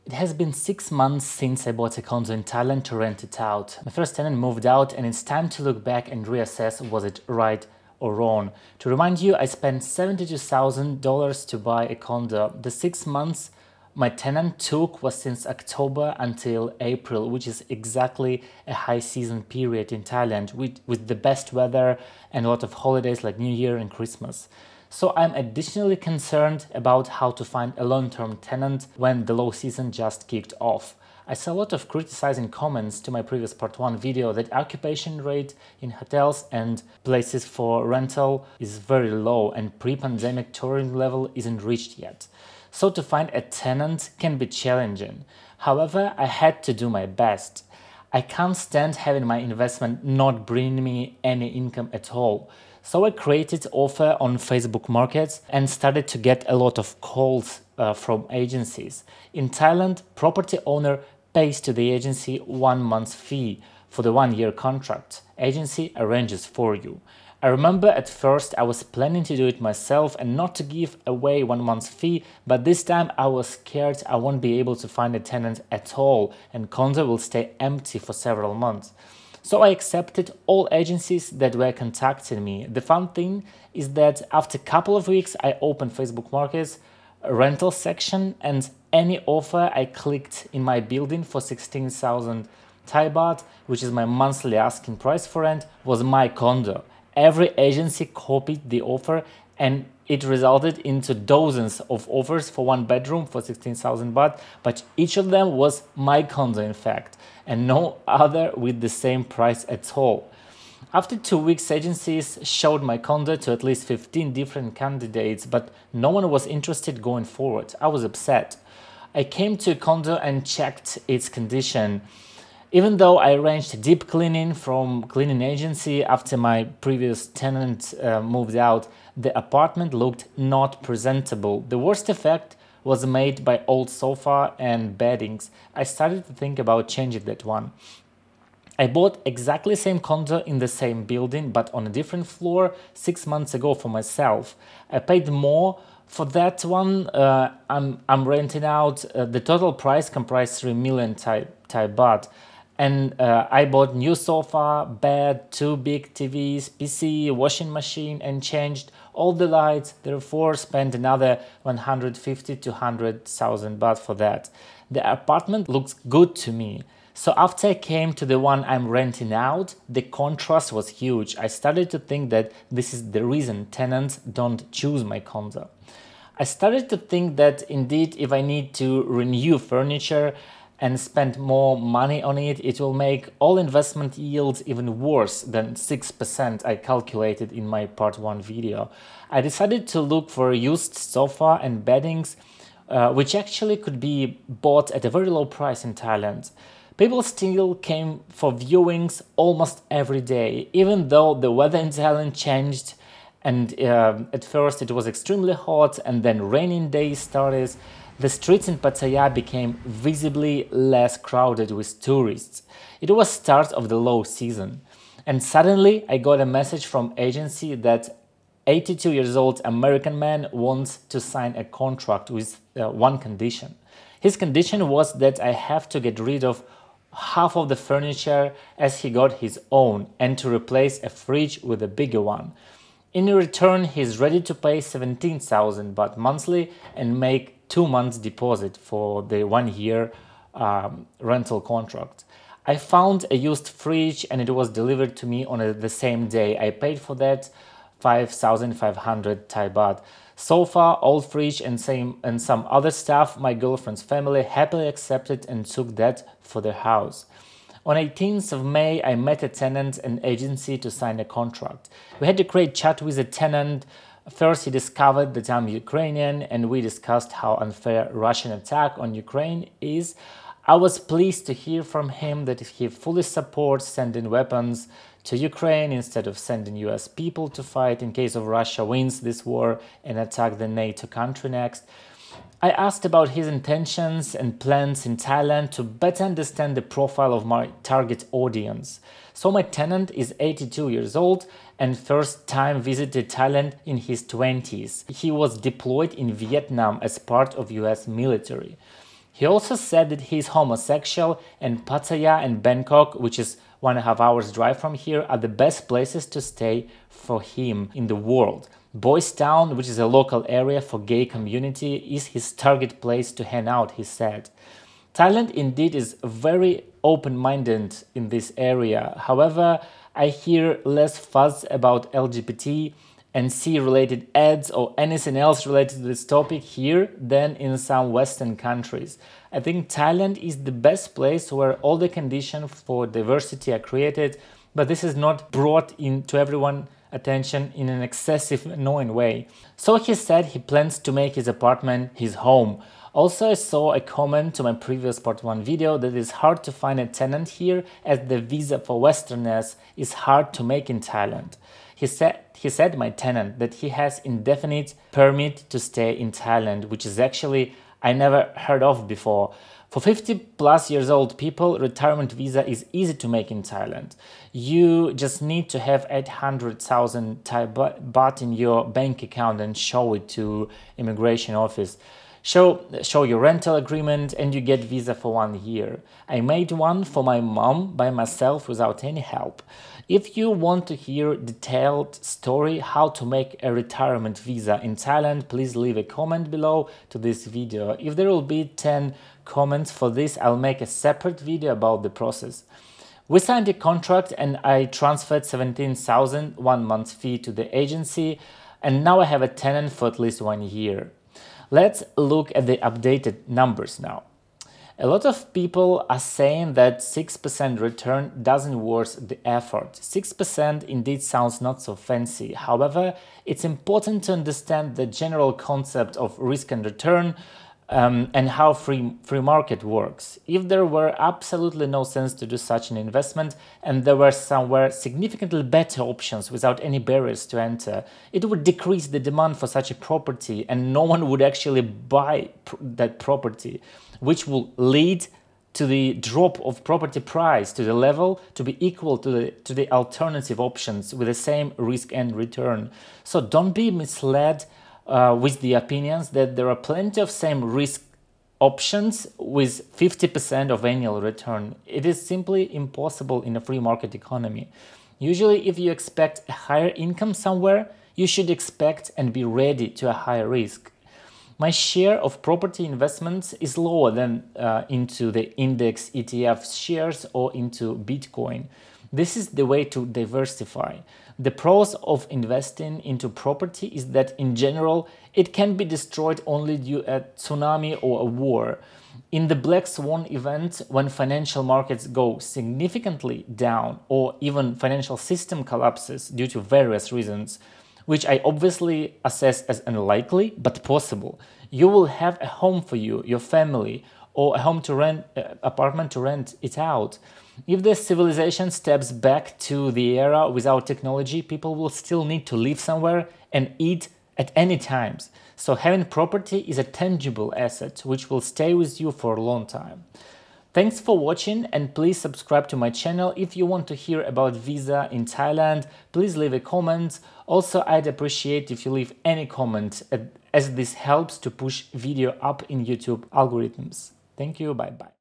It has been 6 months since I bought a condo in Thailand to rent it out. My first tenant moved out and it's time to look back and reassess was it right or wrong. To remind you, I spent $72,000 to buy a condo. The 6 months my tenant took was since October until April, which is exactly a high season period in Thailand with the best weather and a lot of holidays like New Year and Christmas. So I'm additionally concerned about how to find a long-term tenant when the low season just kicked off. I saw a lot of criticizing comments to my previous part 1 video that occupation rate in hotels and places for rental is very low and pre-pandemic tourism level isn't reached yet. So to find a tenant can be challenging. However, I had to do my best. I can't stand having my investment not bring me any income at all. So I created offer on Facebook markets and started to get a lot of calls from agencies. In Thailand, property owner pays to the agency 1 month fee for the 1-year contract. Agency arranges for you. I remember at first I was planning to do it myself and not to give away 1 month's fee, but this time I was scared I won't be able to find a tenant at all and condo will stay empty for several months. So I accepted all agencies that were contacting me. The fun thing is that after a couple of weeks I opened Facebook Markets rental section and any offer I clicked in my building for 16,000 Thai baht, which is my monthly asking price for rent, was my condo. Every agency copied the offer and it resulted into dozens of offers for 1 bedroom for 16,000 baht, but each of them was my condo in fact, and no other with the same price at all. After 2 weeks, agencies showed my condo to at least 15 different candidates, but no one was interested going forward. I was upset. I came to a condo and checked its condition. Even though I arranged deep cleaning from cleaning agency after my previous tenant moved out, the apartment looked not presentable. The worst effect was made by old sofa and beddings. I started to think about changing that one. I bought exactly the same condo in the same building, but on a different floor 6 months ago for myself. I paid more for that one. I'm renting out. The total price comprised 3 million Thai baht. And I bought new sofa, bed, 2 big TVs, PC, washing machine, and changed all the lights. Therefore, spent another 150 to 100,000 baht for that. The apartment looks good to me. So after I came to the one I'm renting out, the contrast was huge. I started to think that this is the reason tenants don't choose my condo. I started to think that indeed, if I need to renew furniture and spend more money on it, it will make all investment yields even worse than 6% I calculated in my part 1 video. I decided to look for a used sofa and beddings, which actually could be bought at a very low price in Thailand. People still came for viewings almost every day, even though the weather in Thailand changed and at first it was extremely hot and then raining days started. The streets in Pattaya became visibly less crowded with tourists. It was start of the low season. And suddenly I got a message from agency that 82 years old American man wants to sign a contract with one condition. His condition was that I have to get rid of half of the furniture as he got his own and to replace a fridge with a bigger one. In return, he's ready to pay 17,000 baht monthly and make 2 months deposit for the 1-year rental contract. I found a used fridge and it was delivered to me on the same day. I paid for that 5,500 Thai baht. Sofa, old fridge and some other stuff my girlfriend's family happily accepted and took that for their house. On 18th of May, I met a tenant and agency to sign a contract. We had a great chat with the tenant. First, he discovered that I'm Ukrainian and we discussed how unfair Russian attack on Ukraine is. I was pleased to hear from him that he fully supports sending weapons to Ukraine instead of sending US people to fight in case of Russia wins this war and attack the NATO country next. I asked about his intentions and plans in Thailand to better understand the profile of my target audience. So my tenant is 82 years old and first time visited Thailand in his 20s. He was deployed in Vietnam as part of US military. He also said that he is homosexual, and Pattaya and Bangkok, which is 1.5 hours drive from here, are the best places to stay for him in the world. Boyz Town, which is a local area for gay community, is his target place to hang out, he said. Thailand indeed is very open-minded in this area. However, I hear less fuss about LGBT and see related ads or anything else related to this topic here than in some Western countries. I think Thailand is the best place where all the conditions for diversity are created, but this is not brought into everyone's attention in an excessive, annoying way. So he said he plans to make his apartment his home. Also, I saw a comment to my previous part 1 video that it's hard to find a tenant here as the visa for Westerners is hard to make in Thailand. He said my tenant that he has indefinite permit to stay in Thailand, which is actually I never heard of before. For 50+ years old people, retirement visa is easy to make in Thailand. You just need to have 800,000 Thai baht in your bank account and show it to immigration office. Show your rental agreement and you get visa for 1 year. I made one for my mom by myself without any help. If you want to hear detailed story how to make a retirement visa in Thailand, please leave a comment below to this video. If there will be 10 comments for this, I'll make a separate video about the process. We signed a contract and I transferred 17,000 1 month fee to the agency, and now I have a tenant for at least 1 year. Let's look at the updated numbers now. A lot of people are saying that 6% return doesn't worth the effort. 6% indeed sounds not so fancy. However, it's important to understand the general concept of risk and return and how free market works. If there were absolutely no sense to do such an investment and there were somewhere significantly better options without any barriers to enter, it would decrease the demand for such a property and no one would actually buy that property, which will lead to the drop of property price to the level to be equal to the alternative options with the same risk and return. So don't be misled with the opinions that there are plenty of same risk options with 50% of annual return. It is simply impossible in a free market economy. Usually, if you expect a higher income somewhere, you should expect and be ready to a higher risk. My share of property investments is lower than into the index ETF shares or into Bitcoin. This is the way to diversify. The pros of investing into property is that in general, it can be destroyed only due to a tsunami or a war. In the black swan event, when financial markets go significantly down or even financial system collapses due to various reasons, which I obviously assess as unlikely but possible, you will have a home for you, your family, or a home to rent, apartment to rent it out. If the civilization steps back to the era without technology, people will still need to live somewhere and eat at any times. So having property is a tangible asset which will stay with you for a long time. Thanks for watching and please subscribe to my channel. If you want to hear about visa in Thailand, please leave a comment. Also, I'd appreciate if you leave any comment as this helps to push video up in YouTube algorithms. Thank you, bye bye.